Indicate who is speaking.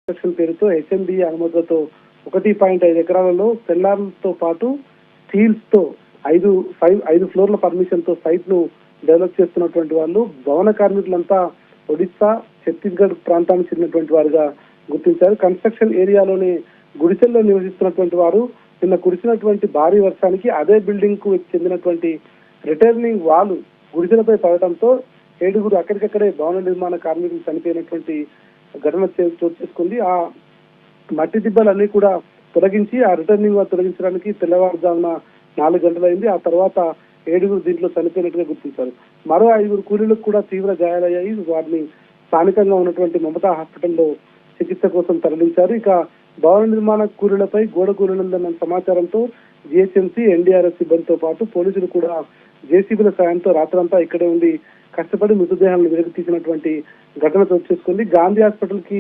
Speaker 1: Construction పేరుతో HMDA అనుమతులతో 1.5 ఎకరాలలో సెల్లార్లతో పాటు స్టీల్స్ తో 5 ఫ్లోర్ల పర్మిషన్ తో సైట్ ను డెవలప్ చేస్తున్నటువంటి వాళ్ళు భవన కార్మికులంతా ఒడిశా, ఛత్తీస్గఢ్ ప్రాంతానికి చెందినటువంటి వారుగా గుర్తించారు. కన్స్ట్రక్షన్ ఏరియాలోనే గుడిసెల్లో నివసిస్తున్నటువంటి వారు నిన్న కురిసినటువంటి భారీ వర్షానికి అదే బిల్డింగ్ కు చెందినటువంటి రిటర్నింగ్ వాల్ గుడిసెలపై పడటంతో 7 అక్కడికక్కడే భవన నిర్మాణ కార్మికులు చనిపోయినటువంటి ఘటన చోటు చేసుకుంది. ఆ మట్టి దిబ్బలన్నీ కూడా తొలగించి ఆ రిటర్నింగ్ వాల్ తొలగించడానికి తెల్లవారుజామున 4 గంటలైంది. ఆ తర్వాత 7 దీంట్లో చనిపోయినట్టుగా గుర్తించారు. మరో 5 కూలీలకు కూడా తీవ్ర గాయాలయ్యాయి. వారిని స్థానికంగా ఉన్నటువంటి మమతా హాస్పిటల్లో చికిత్స కోసం తరలించారు. ఇక భవన నిర్మాణ కూలీలపై గోడ కూలినందన్న సమాచారంతో జిహెచ్ఎంసీ, ఎన్డీఆర్ఎఫ్ సిబ్బందితో పాటు పోలీసులు కూడా జేసీబీల సాయంతో రాత్రంతా ఇక్కడే ఉండి కష్టపడి మృతదేహాలను వెలికి తీసినటువంటి ఘటన చోటు చేసుకుంది. గాంధీ హాస్పిటల్ కి